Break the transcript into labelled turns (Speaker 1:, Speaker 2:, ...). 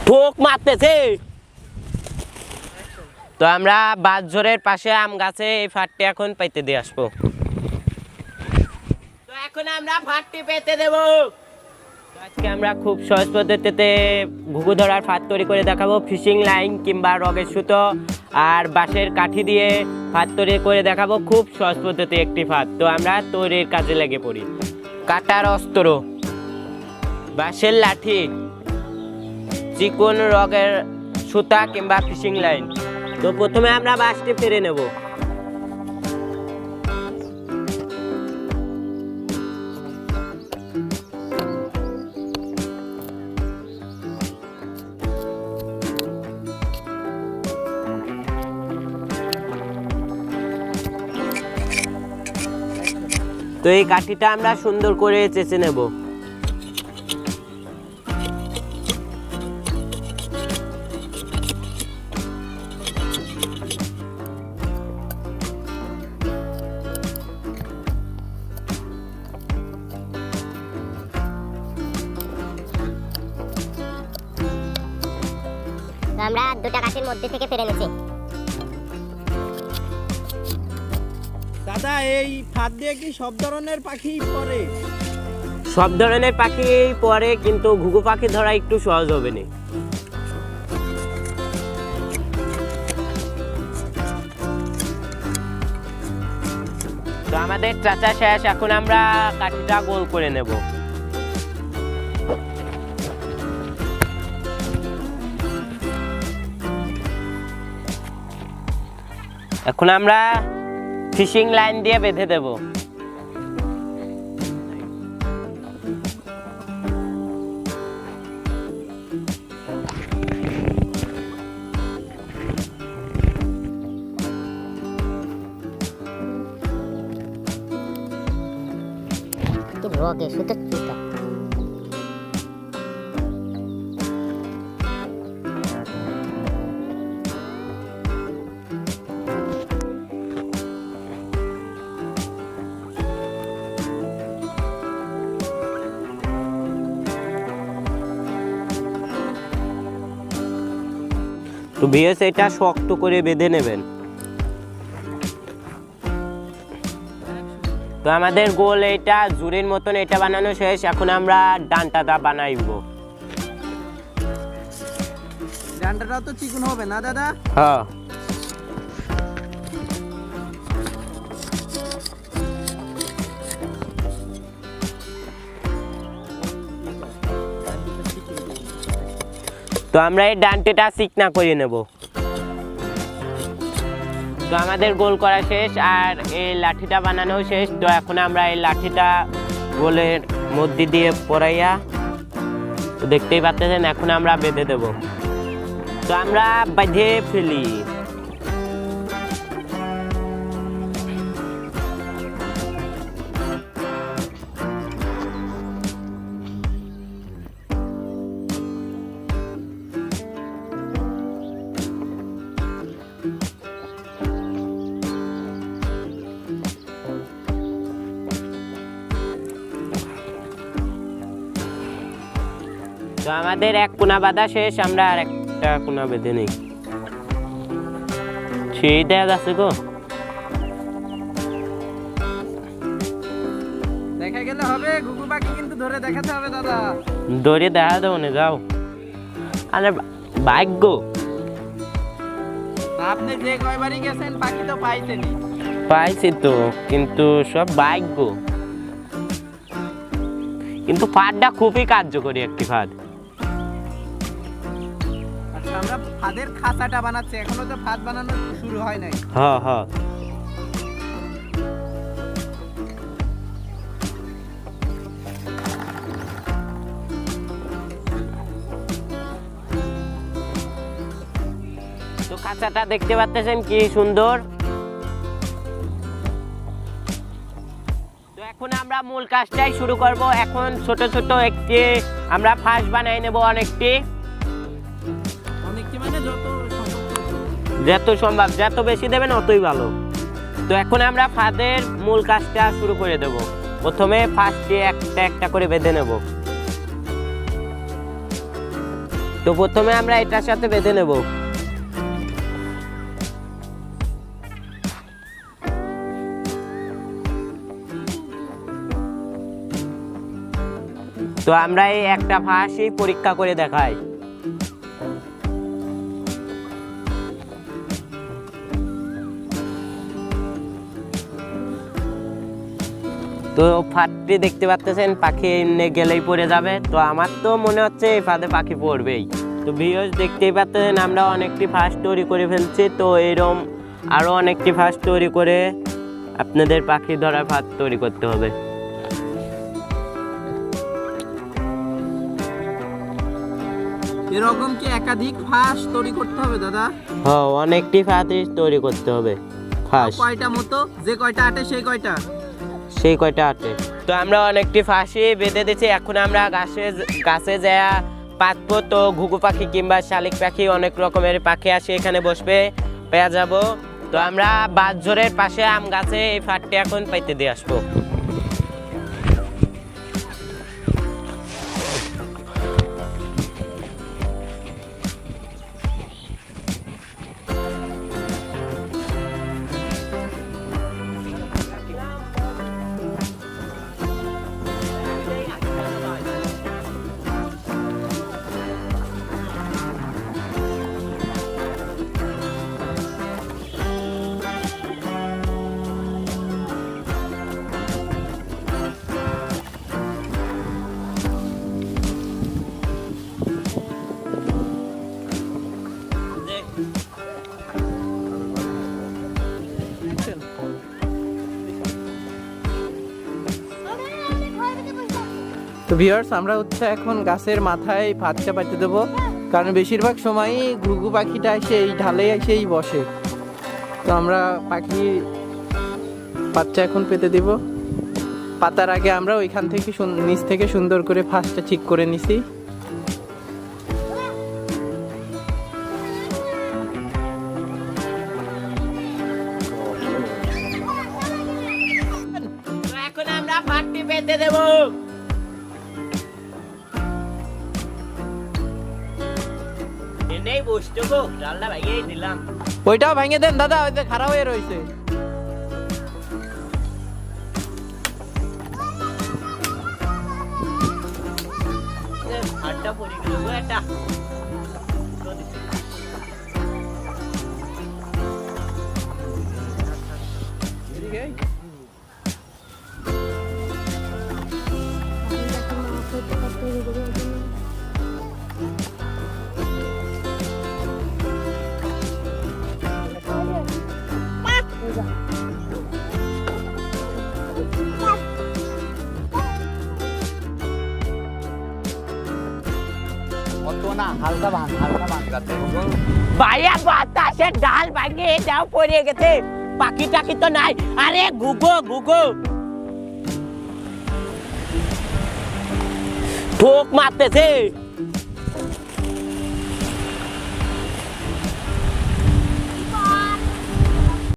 Speaker 1: ঠোক মারতেছে। তো আমরা বাঁশঝোরের পাশে আম গাছে এই ফাঁদটি এখন পেতে দিয়ে আসবো। তো এখন আমরা ফাঁদটি পেতে দেব। আজকে আমরা খুব সহজ পদ্ধতিতে ঘুঘু ধরার ফাঁদ তৈরি করে দেখাবো। ফিশিং লাইন কিংবা রগের সুতো আর বাঁশের কাঠি দিয়ে ফাঁদ তৈরি করে দেখাবো। খুব সহজ পদ্ধতি একটি ফাঁদ। তো আমরা তৈরির কাজে লেগে পড়ি। কাটার অস্ত্র, বাঁশের লাঠি, চিকন রগের সুতা কিংবা ফিশিং লাইন। তো প্রথমে আমরা বাঁশটি পেরে নেব। তো এই কাঠিটা আমরা সুন্দর করে চেঁচে নেব।
Speaker 2: আমরা দুটা কাঠির মধ্যে থেকে ফেলে নিয়েছি।
Speaker 3: দাদা এই ফাঁদ দিয়ে কি সব ধরনের পাখি পড়ে?
Speaker 1: সব ধরনের পাখি পরে, কিন্তু ঘুঘু পাখি ধরা একটু সহজ হবে না। তো আমাদের চাচা শেষ। এখন আমরা কাঠিটা গোল করে নেব। এখন আমরা ফিশিং লাইন দিয়ে বেঁধে দেব।
Speaker 2: রগে সুতো সুতা
Speaker 1: তো ভিএস এটা শক্ত করে বেঁধে নেবেন। তো আমাদের গোল এটা জুড়ির মতন এটা বানানো শেষ। এখন আমরা ডান্টাটা বানাইব।
Speaker 3: ডান্ডাটাও তো চিকন হবে না দাদা?
Speaker 1: হ্যাঁ। তো আমরা এই ডান্টিটা চিকনা করে নেব। তো আমাদের গোল করা শেষ আর এই লাঠিটা বানানো শেষ। তো এখন আমরা এই লাঠিটা গোলের মধ্যে দিয়ে পরাইয়া, তো দেখতেই পাচ্ছেন, এখন আমরা বেঁধে দেব। তো আমরা বেঁধে ফেলি। তো আমাদের এক কোনা বাঁধা শেষ। আমরা আর একটা কোনা বেঁধে নেই। সেই দেখা যাচ্ছে গো,
Speaker 3: দেখা গেলে হবে? ঘুঘু পাখি কিন্তু ধরে দেখাতে হবে দাদা।
Speaker 1: ধরে দেখা দেবো না, যাও। আরে ভাগ্য,
Speaker 3: আপনি যে কয়বারই গেছেন পাখি তো পাইছেনই।
Speaker 1: পাইছি তো, কিন্তু সব ভাগ্য। কিন্তু ফাঁদটা খুবই কার্যকরী একটি ফাঁদ।
Speaker 3: আমরা ফাঁদের খাঁচাটা বানাচ্ছি, এখনো তো ফাঁদ বানানো শুরু হয় নাই।
Speaker 1: হ্যাঁ হ্যাঁ। তো খাঁচাটা দেখতে পাচ্ছেন কি সুন্দর। তো এখন আমরা মূল কাজটাই শুরু করব। এখন ছোট ছোট একটি আমরা ফাঁস বানাই নেব। অনেকটি
Speaker 3: মানে
Speaker 1: যত সম্ভব, যত বেশি দেবেন অতই ভালো। তো এখন আমরা ফাঁদের মূল কাজটা শুরু করে দেব। প্রথমে ফাঁসটি একটা একটা করে বেঁধে নেব। তো প্রথমে আমরা এটার সাথে বেঁধে নেব। তো আমরা এই একটা ফাঁসই পরীক্ষা করে দেখাই। তো ফাঁদটি দেখতে পাচ্ছেন, পাখি এনে গেলেই পড়ে যাবে। তো আমার তো মনে হচ্ছে এই ফাঁদে পাখি পড়বেই। তো ভিউয়ার্স দেখতেই পাচ্ছেন আমরা অনেকটি ফাঁস তৈরি করে ফেলছি। তো এরকম আরও অনেকটি ফাঁস তৈরি করে আপনাদের পাখি ধরার ফাঁদ তৈরি করতে হবে।
Speaker 3: এরকম কি একাধিক ফাঁস তৈরি করতে হবে দাদা?
Speaker 1: হ্যাঁ, অনেকটি ফাঁদই তৈরি করতে হবে। ফাঁস
Speaker 3: কয়টা মতো? যে কয়টা আটে সেই কয়টা?
Speaker 1: সেই কয়টা আটে। তো আমরা অনেকটি ফাঁসি বেঁধে দিচ্ছি। এখন আমরা গাছে যা পাতবো। তো ঘুঘু পাখি কিংবা শালিক পাখি অনেক রকমের পাখি আসে, এখানে বসবে পেয়ে যাব। তো আমরা বাঁশঝোরের পাশে আম গাছে এই ফাঁদটি এখন পাইতে দিয়ে আসবো।
Speaker 3: তো ভিউয়ার্স আমরা হচ্ছে এখন গাছের মাথায় ফাঁদটা পাইতে দেবো, কারণ বেশিরভাগ সময়ই ঘুঘু পাখিটা সেই ঢালে এসেই বসে। তো আমরা পাখি বাচ্চা এখন পেতে দিব। পাতার আগে আমরা ওইখান থেকে নিচ থেকে সুন্দর করে ফাঁসটা ঠিক করে নিছি।
Speaker 1: এখন আমরা ফাঁদটি পেতে দেব।
Speaker 3: ওইটাও ভেঙে দেন দাদা, ওই যে খারাপ হয়ে রয়েছে।
Speaker 1: ভাইয়া বাতাসের ডাল ভাঙে যাও পড়ে গেছে, পাখি টাকি তো নাই। আরে ঘুঘু ঘুঘু ঠোক মারতেছে।